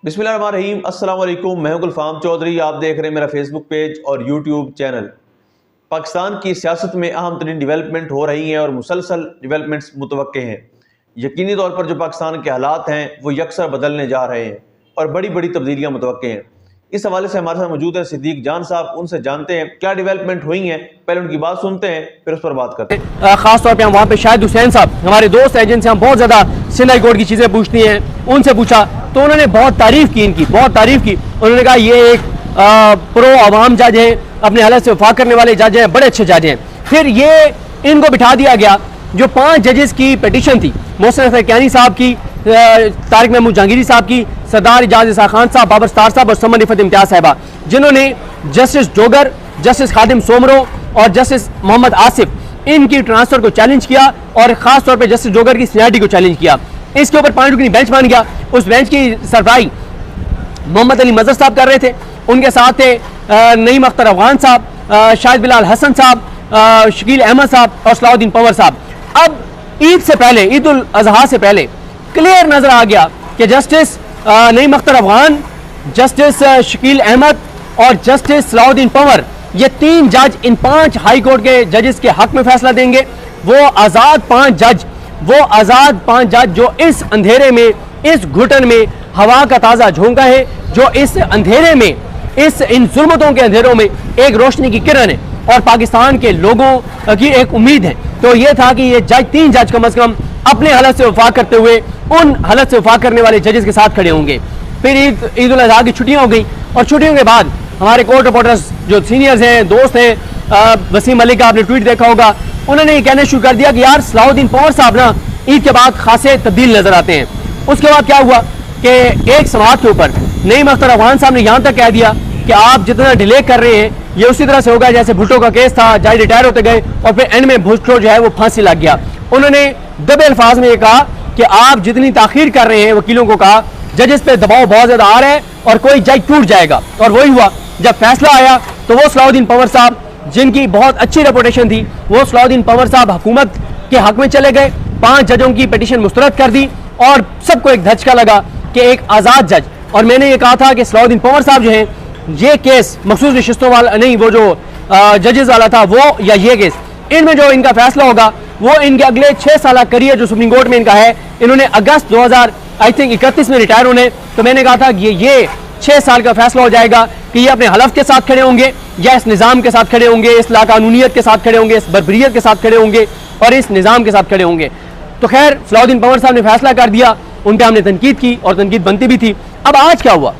बिस्मिल्लाहिर्रहमानिर्रहीम, अस्सलाम वालेकुम। मैं हूं गुलफाम चौधरी। आप देख रहे हैं मेरा फेसबुक पेज और यूट्यूब चैनल। पाकिस्तान की सियासत में अहम तरीन डेवलपमेंट हो रही हैं और मुसलसल डेवलपमेंट्स मुतवक्के हैं। यकीनी तौर पर जो पाकिस्तान के हालात हैं वो यकसर बदलने जा रहे हैं और बड़ी बड़ी तब्दीलियाँ मुतवक्के हैं। इस हवाले से हमारे साथ मौजूद है सिद्दीक जान साहब। उनसे जानते हैं क्या डेवलपमेंट हुई हैं, पहले उनकी बात सुनते हैं फिर उस पर बात करते हैं। खास तौर पे हम वहाँ पे शाहिद हुसैन साहब हमारे दोस्त हैं जिनसे हम बहुत ज़्यादा सिंध हाई कोर्ट की चीज़ें पूछती हैं, उनसे पूछा तो उन्होंने बहुत तारीफ़ की, इनकी बहुत तारीफ़ की। उन्होंने कहा ये एक प्रो अवाम जज हैं, अपने हालत से वफा करने वाले जज हैं, बड़े अच्छे जज हैं। फिर ये इनको बिठा दिया गया जो 5 जजेस की पिटीशन थी, मोहसिन फरक्यानी साहब की, तारिक महमूद जहांगीरी साहब की, सरदार इजाज इसा खान साहब, बाबर स्टार साहब और समन रिफत इम्तियाज साहिबा, जिन्होंने जस्टिस जोगर, जस्टिस खादिम सोमरो और जस्टिस मोहम्मद आसिफ इनकी ट्रांसफर को चैलेंज किया और खास तौर पर जस्टिस जोगर की सीनियरिटी को चैलेंज किया। इसके ऊपर 5 रुकनी बेंच बन गया। उस बेंच की सरबराही मोहम्मद अली मजहर साहब कर रहे थे, उनके साथ थे नईम अख्तर अफगान साहब, शाहिद बिलाल हसन साहब, शकील अहमद साहब और सलाउद्दीन पंवर साहब। अब ईद से पहले, ईद उल अजहा से पहले क्लियर नजर आ गया कि जस्टिस नईम अख्तर अफगान, जस्टिस शकील अहमद और जस्टिस सलाउद्दीन पंवर, ये 3 जज इन 5 हाई कोर्ट के जजेस के हक में फैसला देंगे। वो आज़ाद 5 जज जो इस अंधेरे में, इस घुटन में हवा का ताज़ा झोंका है, जो इस अंधेरे में, इन जुल्मतों के अंधेरों में एक रोशनी की किरण है और पाकिस्तान के लोगों की एक उम्मीद है। तो ये था कि ये 3 जज कम अज़ कम अपने हालत से वफा करते हुए उन हालत से वफा करने वाले जजेस के साथ खड़े होंगे। फिर ईद उल अजहा की छुट्टियां हो गई और छुट्टियों के बाद हमारे कोर्ट रिपोर्टर्स जो सीनियर्स हैं, दोस्त हैं, वसीम मलिक का आपने ट्वीट देखा होगा, उन्होंने ये कहना शुरू कर दिया कि यार सलाउद्दीन पंवर साहब ना ईद के बाद खासे तब्दील नजर आते हैं। उसके बाद क्या हुआ कि एक समाअत के ऊपर नईम अख्तर अफगान साहब ने यहाँ तक कह दिया कि आप जितना डिले कर रहे हैं ये उसी तरह से होगा जैसे भुट्टो का केस था, जज रिटायर होते गए और फिर एंड में भुट्टो जो है वो फांसी लग गया। उन्होंने दबे अल्फाज में ये कहा कि आप जितनी ताखीर कर रहे हैं, वकीलों को कहा जजेस पे दबाव बहुत ज्यादा आ रहा है और कोई जज टूट जाएगा। और वही हुआ, जब फैसला आया तो वो सलाउद्दीन पंवर साहब जिनकी बहुत अच्छी रेपुटेशन थी, वो सलाउद्दीन पंवर साहब हुकूमत के हक में चले गए, 5 जजों की पिटीशन मुस्तरद कर दी और सबको एक धचका लगा कि एक आज़ाद जज। और मैंने ये कहा था कि सलाउद्दीन पंवर साहब जो हैं, ये केस मखसूस नशिस्तों वाला नहीं, वो जो जजेस वाला था वो, या ये केस, इनमें जो इनका फैसला होगा वो इनके अगले 6 साल करियर जो सुप्रीम कोर्ट में इनका है, इन्होंने अगस्त 2031 में रिटायर होने। तो मैंने कहा था कि ये 6 साल का फैसला हो जाएगा कि ये अपने हलफ के साथ खड़े होंगे या इस निज़ाम के साथ खड़े होंगे, इस लाकानूनियत के साथ खड़े होंगे, इस बर्बरियत के साथ खड़े होंगे और इस निज़ाम के साथ खड़े होंगे। तो खैर सलाउद्दीन पंवर साहब ने फैसला कर दिया, उन पर हमने तनकीद की और तनकीद बनती भी थी। अब आज क्या हुआ,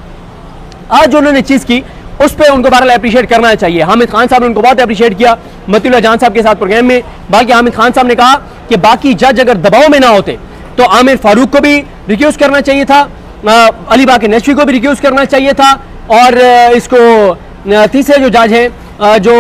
आज जो उन्होंने चीज़ की उस पर उनको बहरहाल अप्रिशिएट करना चाहिए। हामिद खान साहब ने उनको बहुत अप्रिशिएट किया मतीउल्लाह जान साहब के साथ प्रोग्राम में। बाकी हामिद खान साहब ने कहा कि बाकी जज अगर दबाव में ना होते तो आमिर फारूक को भी रिक्यूज करना चाहिए था, अली बाकी नशवी को भी रिक्यूज करना चाहिए था और इसको तीसरे जो जज हैं जो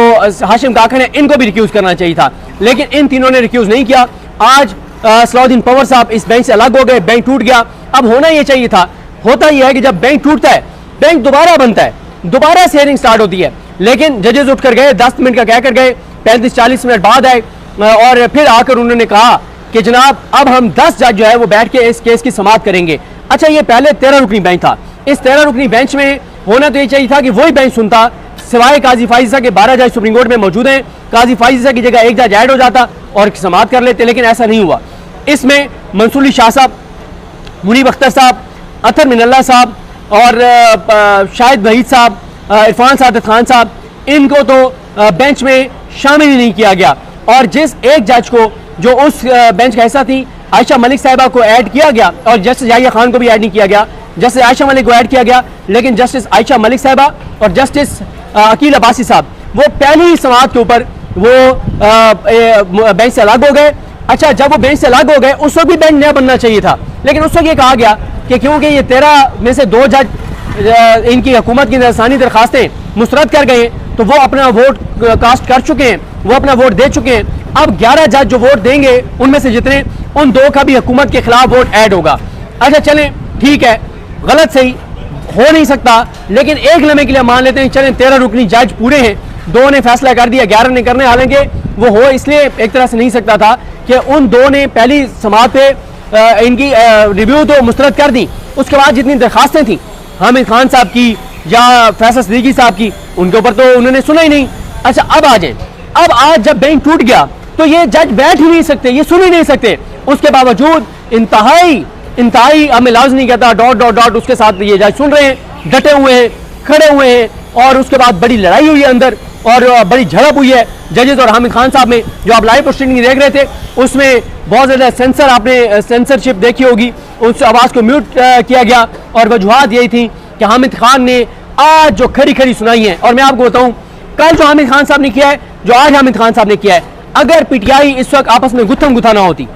हाशिम काकड़ हैं, इनको भी रिक्यूज करना चाहिए था, लेकिन इन तीनों ने रिक्यूज नहीं किया। आज सलाउद्दीन पंवर साहब इस बैंक से अलग हो गए, बैंक टूट गया। अब होना ये चाहिए था, होता यह है कि जब बैंक टूटता है बैंक दोबारा बनता है, दोबारा से हेयरिंग स्टार्ट होती है। लेकिन जजेस उठ कर गए, 10 मिनट का कहकर गए, 35-40 मिनट बाद आए और फिर आकर उन्होंने कहा कि जनाब अब हम 10 जज जो है वो बैठ के इस केस की समाअत करेंगे। अच्छा, ये पहले 13 रुकनी बेंच था, इस 13 रुकनी बेंच में होना तो ये चाहिए था कि वही बेंच सुनता, सिवाय काजी फाइज़ा के 12 जज सुप्रीम कोर्ट में मौजूद हैं, काजी फाइज़ा की जगह एक जज ऐड हो जाता और समाअत कर लेते, लेकिन ऐसा नहीं हुआ। इसमें मंसूर अली शाह साहब, मुनीब अख्तर साहब, अतर मिनल्ला साहब और शाहिद वहीद साहब, इरफान सादत खान साहब, इनको तो बेंच में शामिल ही नहीं किया गया। और जिस एक जज को जो उस बेंच का हिस्सा थी, आयशा मलिक साहिबा को ऐड किया गया और जस्टिस याहिया खान को भी ऐड नहीं किया गया, जस्टिस आयशा मलिक को ऐड किया गया, लेकिन जस्टिस आयशा मलिक साहिबा और जस्टिस अकील अब्बासी साहब वो पहली समाअत के ऊपर वो बेंच से अलग हो गए। अच्छा, जब वो बेंच से अलग हो गए उस वक्त भी बेंच नया बनना चाहिए था, लेकिन उस वक्त ये कहा गया कि क्योंकि ये 13 में से 2 जज इनकी हुकूमत की नजरानी दरखास्तें मुस्तरद कर गए तो वो अपना वोट कास्ट कर चुके हैं, वो अपना वोट दे चुके हैं। अब 11 जज जो वोट देंगे उनमें से जितने, उन 2 का भी हुकूमत के खिलाफ वोट ऐड होगा। अच्छा चलें, ठीक है, गलत सही हो नहीं सकता, लेकिन एक लम्हे के लिए मान लेते हैं चलें 13 रुकनी जज पूरे हैं, 2 ने फैसला कर दिया, 11 ने करने, हालांकि वो हो इसलिए एक तरह से नहीं सकता था कि उन 2 ने पहली समाअत पे इनकी रिव्यू तो मुस्तरद कर दी, उसके बाद जितनी दरखास्तें थी हामिद खान साहब की या फैसल सिद्दीकी साहब की, उनके ऊपर तो उन्होंने सुना ही नहीं। अच्छा अब आ जाए, अब आज जब बेंच टूट गया तो ये जज बैठ ही नहीं सकते, ये सुन ही नहीं सकते, उसके बावजूद इंतहाई हमें लाज नहीं कहता डॉट डॉट डॉट उसके साथ ये जज सुन रहे हैं, डटे हुए हैं, खड़े हुए हैं, और उसके बाद बड़ी लड़ाई हुई है अंदर और बड़ी झड़प हुई है जजेस और हामिद खान साहब में। जो आप लाइव प्रोसीडिंग देख रहे थे उसमें बहुत ज़्यादा आपने सेंसरशिप देखी होगी, उस आवाज़ को म्यूट किया गया और वजूहात यही थी कि हामिद खान ने आज जो खरी खरी सुनाई है। और मैं आपको बताऊं कल जो हामिद खान साहब ने किया है, जो आज हामिद खान साहब ने किया है, अगर पीटीआई इस वक्त आपस में गुत्थम गुथा ना होती,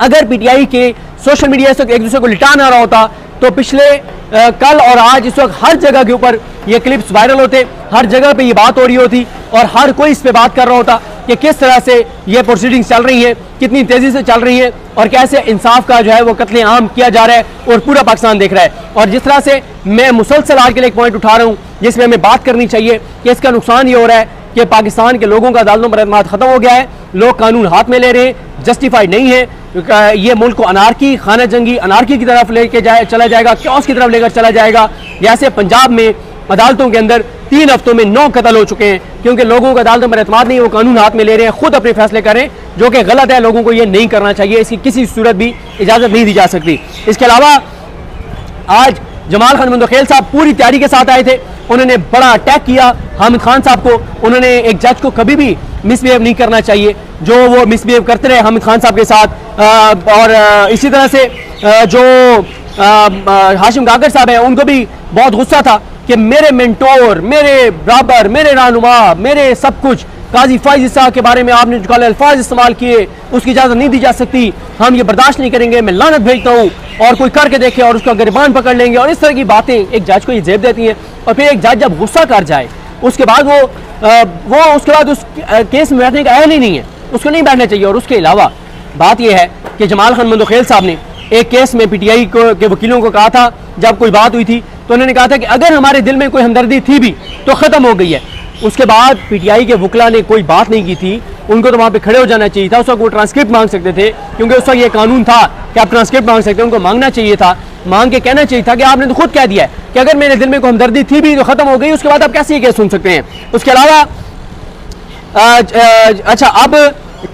अगर पीटीआई के सोशल मीडिया इस वक्त एक दूसरे को लिटा ना रहा होता, तो पिछले कल और आज इस वक्त हर जगह के ऊपर ये क्लिप्स वायरल होते, हर जगह पे ये बात हो रही होती और हर कोई इस पे बात कर रहा होता कि किस तरह से ये प्रोसीडिंग्स चल रही हैं, कितनी तेजी से चल रही हैं और कैसे इंसाफ का जो है वो कत्ले आम किया जा रहा है और पूरा पाकिस्तान देख रहा है। और जिस तरह से मैं मुसलसल आज के लिए एक पॉइंट उठा रहा हूँ जिसमें हमें बात करनी चाहिए कि इसका नुकसान ये हो रहा है कि पाकिस्तान के लोगों का अदालतों पर एतमाद खत्म हो गया है, लोग कानून हाथ में ले रहे हैं, जस्टिफाइड नहीं है, ये मुल्क को अनारकी, खाना जंगी अनारकी की तरफ लेके चला जाएगा, क्योस की तरफ लेकर चला जाएगा। जैसे पंजाब में अदालतों के अंदर 3 हफ्तों में 9 कत्ल हो चुके हैं क्योंकि लोगों का अदालतों पर एतमाद नहीं, वो कानून हाथ में ले रहे हैं, खुद अपने फैसले कर रहे हैं, जो कि गलत है। लोगों को ये नहीं करना चाहिए, इसकी किसी सूरत भी इजाज़त नहीं दी जा सकती। इसके अलावा आज जमाल खान मंदोखेल साहब पूरी तैयारी के साथ आए थे, उन्होंने बड़ा अटैक किया हामिद खान साहब को। उन्होंने एक जज को कभी भी मिसबिहेव नहीं करना चाहिए, जो वो मिसबिहेव करते रहे हामिद खान साहब के साथ। और इसी तरह से जो हाशिम गागर साहब हैं उनको भी बहुत गुस्सा था कि मेरे मेंटोर, मेरे बराबर, मेरे रहनुमा, मेरे सब कुछ काजी फाइज ईसा के बारे में आपने जो काले अल्फाज इस्तेमाल किए उसकी इजाज़त नहीं दी जा सकती, हम ये बर्दाश्त नहीं करेंगे, मैं लानत भेजता हूँ और कोई करके देखे और उसका गिरबान पकड़ लेंगे। और इस तरह की बातें एक जज को ये जेब देती हैं। और फिर एक जज जब गुस्सा कर जाए उसके बाद वो उसके बाद उस केस में बैठने का अहल ही नहीं है, उसको नहीं बैठना चाहिए। और उसके अलावा बात यह है कि जमाल खान मंदोखेल साहब ने एक केस में पीटीआई के वकीलों को कहा था, जब कोई बात हुई थी तो उन्होंने कहा था कि अगर हमारे दिल में कोई हमदर्दी थी भी तो ख़त्म हो गई है। उसके बाद पीटीआई के वकला ने कोई बात नहीं की थी, उनको तो वहाँ पे खड़े हो जाना चाहिए था। उस वक्त वो ट्रांसक्रिप्ट मांग सकते थे क्योंकि उस वक्त ये कानून था कि आप ट्रांसक्रिप्ट मांग सकते हैं, उनको मांगना चाहिए था, मांग के कहना चाहिए था कि आपने तो खुद कह दिया है कि अगर मेरे दिल में कोई हमदर्दी थी भी तो ख़त्म हो गई, उसके बाद आप कैसे ये केस सुन सकते हैं। उसके अलावा अच्छा अब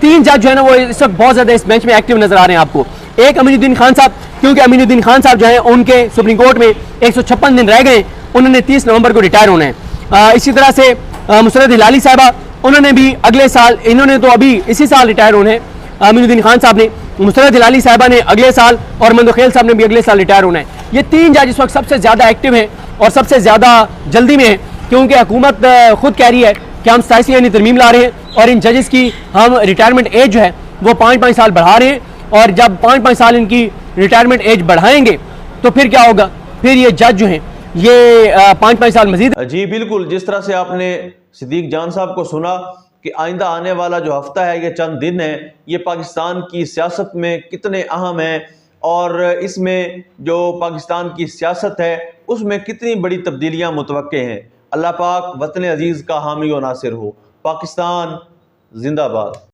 3 जज जो है ना वो इस वक्त बहुत ज़्यादा इस बेंच में एक्टिव नजर आ रहे हैं आपको। एक अमीनुद्दीन खान साहब, क्योंकि अमीनुद्दीन खान साहब जो है उनके सुप्रीम कोर्ट में 156 दिन रह गए, उन्होंने 30 नवंबर को रिटायर होना है। इसी तरह से मुसरत हिलाली साहबा, उन्होंने भी अगले साल, इन्होंने तो अभी इसी साल रिटायर होना है, अमीनुद्दीन खान साहब ने, मुसरत हिलाली साहबा ने अगले साल और मंदोखेल साहब ने भी अगले साल रिटायर होना है। ये 3 जज इस वक्त सबसे ज़्यादा एक्टिव हैं और सबसे ज़्यादा जल्दी में है क्योंकि हुकूमत खुद कह रही है कि हम 27 यानी तरमीम ला रहे हैं और इन जजेस की हम रिटायरमेंट एज जो है वो 5-5 साल बढ़ा रहे हैं। और जब 5-5 साल इनकी रिटायरमेंट एज बढ़ाएंगे तो फिर क्या होगा, फिर ये जज जो हैं ये 5-5 साल मजीद। जी बिल्कुल, जिस तरह से आपने सिद्दीक जान साहब को सुना कि आइंदा आने वाला जो हफ्ता है, ये चंद दिन है, ये पाकिस्तान की सियासत में कितने अहम हैं और इसमें जो पाकिस्तान की सियासत है उसमें कितनी बड़ी तब्दीलियां मुतवक्के हैं। अल्लाह पाक वतन अजीज़ का हामी व नासिर हो। पाकिस्तान जिंदाबाद।